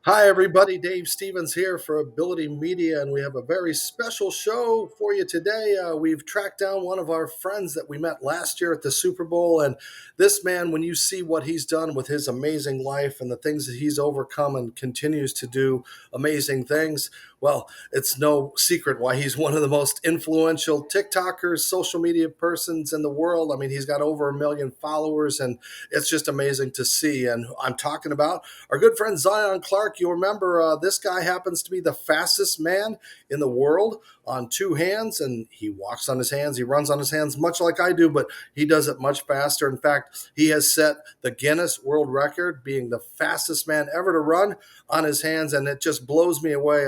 Hi, everybody. Dave Stevens here for Ability Media, and we have a very special show for you today. We've tracked down one of our friends that we met last year at the Super Bowl. And this man, when you see what he's done with his amazing life and the things that he's overcome and continues to do amazing things, well, it's no secret why he's one of the most influential TikTokers, social media persons in the world. I mean, he's got over 1 million followers, and it's just amazing to see. And I'm talking about our good friend Zion Clark. You'll remember this guy happens to be the fastest man in the world on two hands, and he walks on his hands. He runs on his hands, much like I do, but he does it much faster. In fact, he has set the Guinness World Record, being the fastest man ever to run on his hands, and it just blows me away.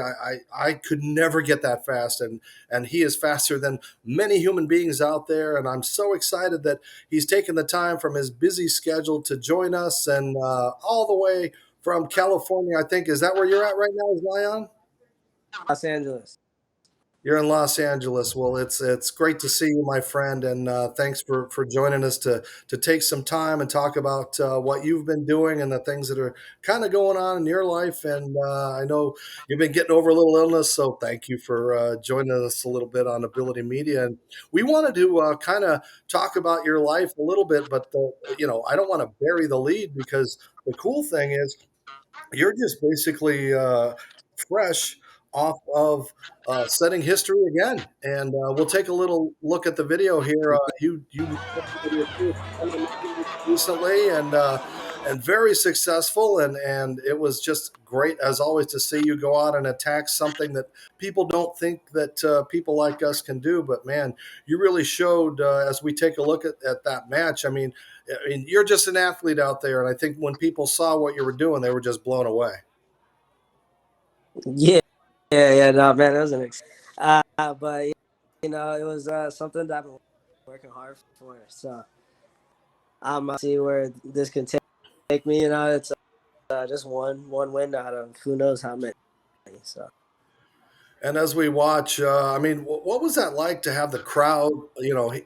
I could never get that fast, and he is faster than many human beings out there. And I'm so excited that he's taken the time from his busy schedule to join us, and all the way from California. I think, is that where you're at right now, Zion? Los Angeles. You're in Los Angeles. Well, it's great to see you, my friend, and thanks for joining us to take some time and talk about what you've been doing and the things that are kind of going on in your life. And I know you've been getting over a little illness, so thank you for joining us a little bit on Ability Media. And we wanted to kind of talk about your life a little bit, but I don't want to bury the lead, because the cool thing is you're just basically fresh off of setting history again. And we'll take a little look at the video here. You your first MMA recently, and very successful, and it was just great as always to see you go out and attack something that people don't think that people like us can do. But man, you really showed as we take a look at that match. I mean, you're just an athlete out there, and I think when people saw what you were doing, they were just blown away. Yeah, yeah. No, man, it was but it was something that I've been working hard for. So I'm see where this can take me. It's just one win out of who knows how many. So And as we watch, I mean, what was that like to have the crowd,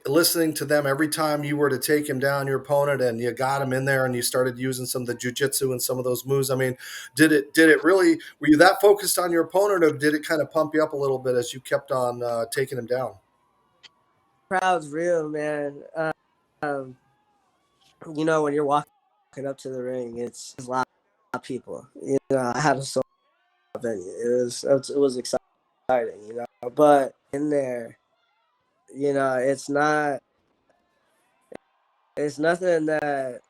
listening to them every time you were to take him down, your opponent, and you got him in there and you started using some of the jujitsu and some of those moves? I mean, did it really? Were you that focused on your opponent, or did it kind of pump you up a little bit as you kept on taking him down? crowd's real, man. Um, when you're walking up to the ring, it's a lot of people. I had a sold venue. It was exciting. But in there, it's not. It's nothing that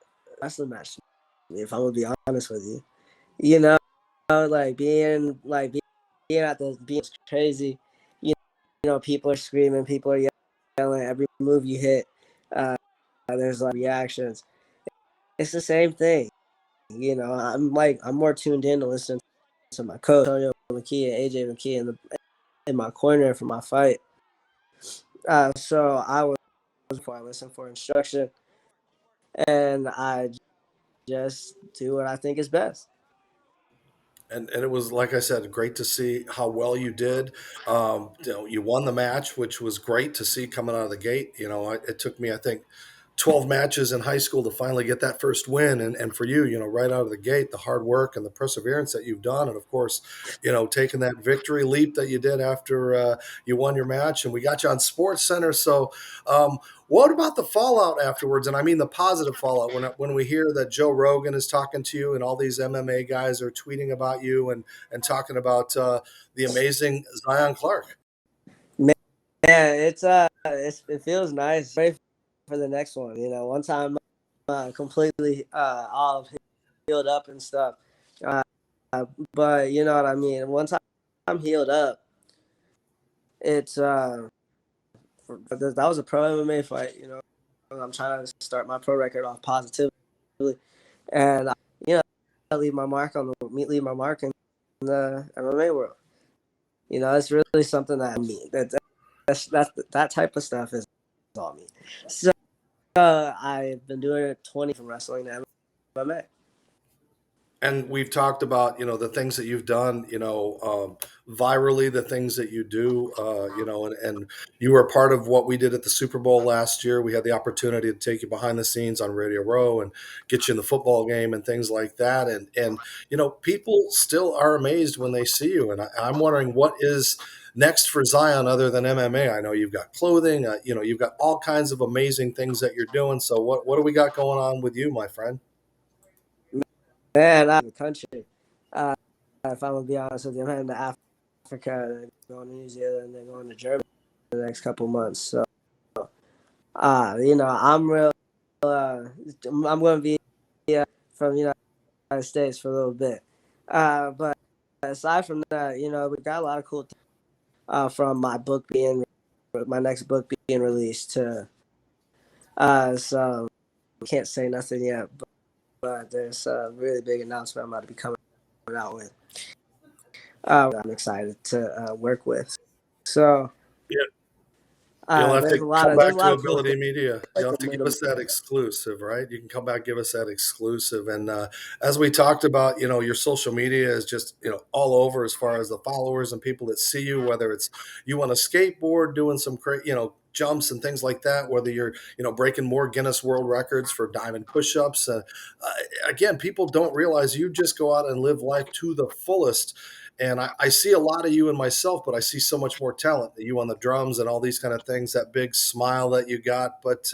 wrestling match to me, if I'm gonna be honest with you. You know, being at the being crazy. You people are screaming, people are yelling. Every move you hit, uh, there's like reactions. It's the same thing. I'm more tuned in to listen to my coach, Antonio McKee and AJ McKee in my corner for my fight. So I was before I listen for instruction, and I just do what I think is best. And it was, like I said, great to see how well you did. You won the match, which was great to see coming out of the gate. It took me, I think, 12 matches in high school to finally get that first win. And for you, right out of the gate, the hard work and the perseverance that you've done. And of course, taking that victory leap that you did after you won your match. And we got you on Sports Center. So, what about the fallout afterwards? And I mean the positive fallout when we hear that Joe Rogan is talking to you and all these MMA guys are tweeting about you and talking about the amazing Zion Clark. Man, it feels nice. Ready for the next one. Once I'm completely all healed up and stuff. Uh, but you know what I mean. Once I'm healed up, it's that was a pro MMA fight. I'm trying to start my pro record off positively, and I leave my mark in the MMA world. It's really something that I mean. That type of stuff is all me. So I've been doing it 20 from wrestling to MMA. And we've talked about, the things that you've done, virally, the things that you do, and you were a part of what we did at the Super Bowl last year. We had the opportunity to take you behind the scenes on Radio Row and get you in the football game and things like that. And people still are amazed when they see you. And I'm wondering what is next for Zion other than MMA. I know you've got clothing, you've got all kinds of amazing things that you're doing. So what do we got going on with you, my friend? Man, the country. Uh, if I'm gonna be honest with you, I'm heading to Africa, and then going to New Zealand, and then going to Germany in the next couple months. So, I'm real. I'm going to be from the United States for a little bit. But aside from that, we got a lot of cool things, from my next book being released to so can't say nothing yet, but there's a really big announcement I'm about to be coming out with. I'm excited to work with. So You'll have there's to come there's back a to lot of cool Ability things Media. like You'll the have to give minimum. us that exclusive, right? You can come back, give us that exclusive. And as we talked about, your social media is just, all over as far as the followers and people that see you, whether it's you on a skateboard doing some jumps and things like that, whether you're, breaking more Guinness World Records for diamond push-ups. Again, people don't realize you just go out and live life to the fullest. And I see a lot of you in myself, but I see so much more talent. You on the drums and all these kind of things, that big smile that you got. But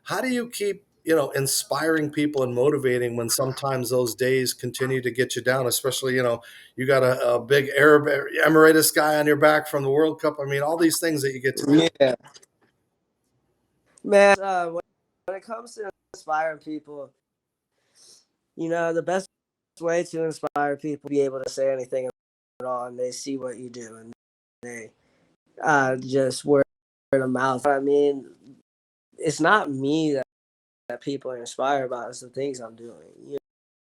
how do you keep inspiring people and motivating when sometimes those days continue to get you down? Especially you got a big Arab Emirates guy on your back from the World Cup. I mean, all these things that you get to do. Yeah, man. When it comes to inspiring people, the best way to inspire people be able to say anything at all, and they see what you do, and they just word of mouth. I mean, it's not me that people are inspired by; it's the things I'm doing. You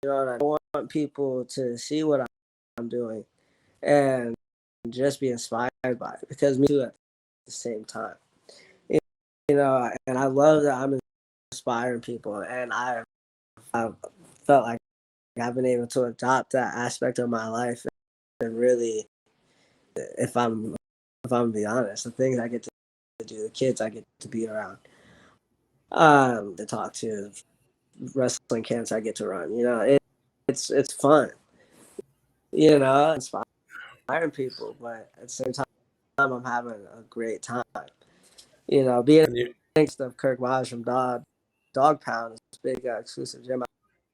know what I mean? I want people to see what I'm doing and just be inspired by it, because me too at the same time. And I love that I'm inspiring people, and I've felt like I've been able to adopt that aspect of my life, and really, if I'm gonna be honest, the things I get to do, the kids I get to be around, to talk to, wrestling camps I get to run, it's fun, inspiring people, but at the same time, I'm having a great time. Being And you next to Kirk Miles from Dog Pound, this big exclusive gym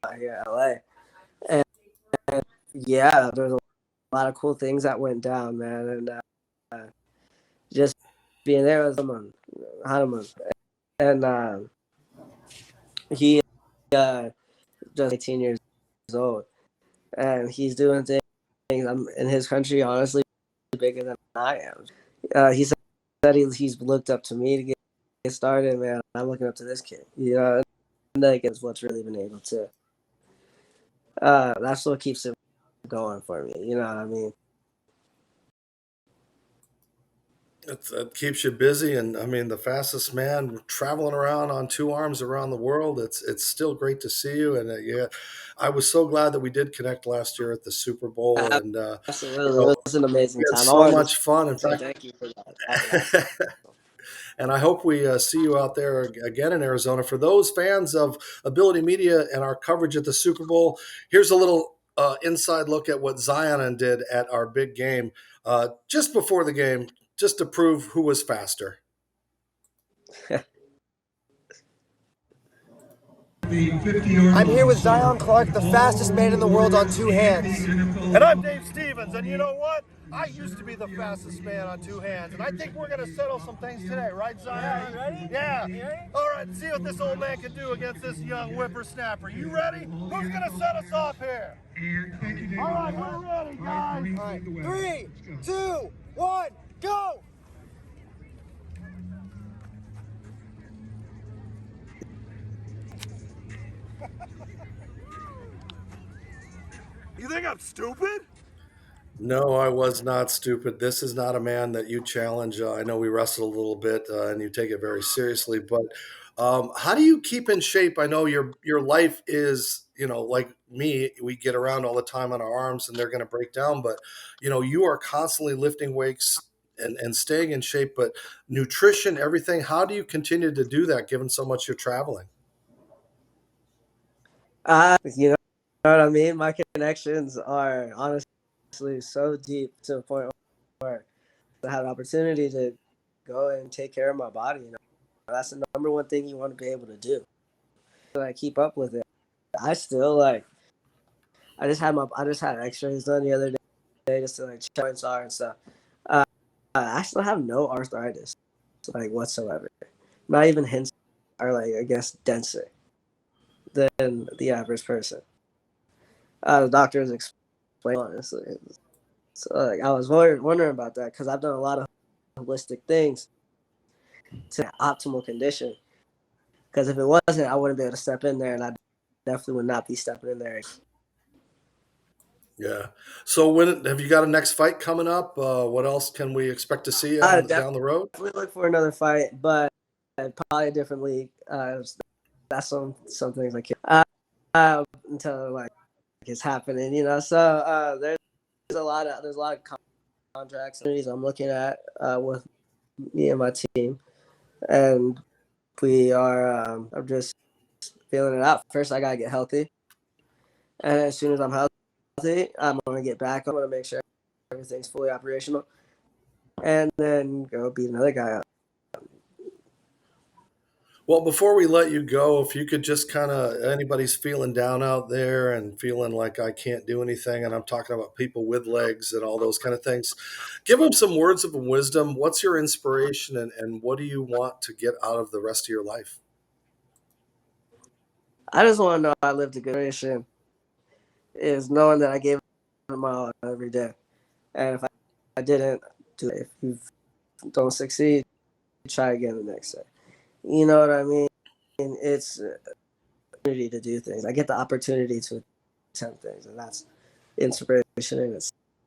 out here in LA, and yeah, there's a lot of cool things that went down, man, and just being there with Hanuman, and he just 18 years old, and he's doing things in his country, honestly, bigger than I am. He said he's looked up to me to get started, man. I'm looking up to this kid, and that is what's really been able to. That's what keeps it going for me. You know what I mean? It keeps you busy, and I mean, the fastest man traveling around on two arms around the world. It's still great to see you, and yeah, I was so glad that we did connect last year at the Super Bowl, and Absolutely, it was an we amazing had time. I so wanted to much fun. In say fact, thank you for that. and I hope we see you out there again in Arizona. For those fans of Ability Media and our coverage at the Super Bowl, here's a little inside look at what Zion did at our big game just before the game, just to prove who was faster. I'm here with Zion Clark, the fastest man in the world on two hands. And I'm Dave Stevens, and you know what? I used to be the fastest man on two hands, and I think we're going to settle some things today, right, Zion? Yeah, ready? Yeah. You ready? All right, see what this old man can do against this young whippersnapper. You ready? Who's going to set us off here? All right, we're ready, guys. All right, 3, 2, 1, go! You think I'm stupid? No, I was not stupid. This is not a man that you challenge. I know we wrestled a little bit, and you take it very seriously. But how do you keep in shape? I know your life is, like me. We get around all the time on our arms, and they're going to break down. But you are constantly lifting weights and staying in shape. But nutrition, everything. How do you continue to do that, given so much you're traveling? You know what I mean? My connections are honestly so deep to the point where I have an opportunity to go and take care of my body. That's the number one thing you want to be able to do. Like keep up with it. I still like. I just had X-rays done the other day just to like check joints are and stuff. Uh, I still have no arthritis, like whatsoever. Not even hints are like I guess denser than the average person. The doctors explain honestly. So like I was wondering about that because I've done a lot of holistic things to optimal condition. Because if it wasn't, I wouldn't be able to step in there, and I definitely would not be stepping in there. Yeah. So when have you got a next fight coming up? What else can we expect to see I down the road? definitely look for another fight, but probably a different league. That's some things I can't until like it's happening, So there's a lot of contracts I'm looking at with me and my team, and we are. I'm just feeling it out. First, I gotta get healthy, and as soon as I'm healthy, I'm gonna get back. I'm gonna make sure everything's fully operational, and then go beat another guy up. Well, before we let you go, if you could just kind of anybody's feeling down out there and feeling like I can't do anything, and I'm talking about people with legs and all those kind of things, give them some words of wisdom. What's your inspiration, and what do you want to get out of the rest of your life? I just want to know I lived a good generation. Is knowing that I gave it my all every day, and if I didn't do it, if you don't succeed, try again the next day. You know what I mean? And it's an opportunity to do things. I get the opportunity to attempt things, and that's inspiration in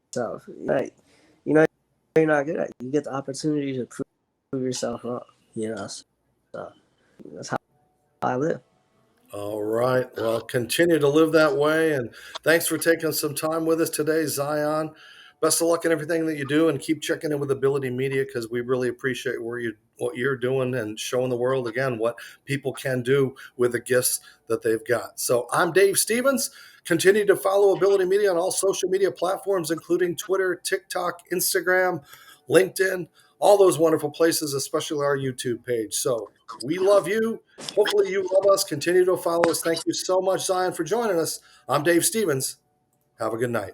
itself. Like, you're not good at it. You get the opportunity to prove yourself wrong. So that's how I live. All right. Well, continue to live that way. And thanks for taking some time with us today, Zion. Best of luck in everything that you do, and keep checking in with Ability Media because we really appreciate what you're doing and showing the world again what people can do with the gifts that they've got. So I'm Dave Stevens. Continue to follow Ability Media on all social media platforms, including Twitter, TikTok, Instagram, LinkedIn, all those wonderful places, especially our YouTube page. So we love you. Hopefully you love us. Continue to follow us. Thank you so much, Zion, for joining us. I'm Dave Stevens. Have a good night.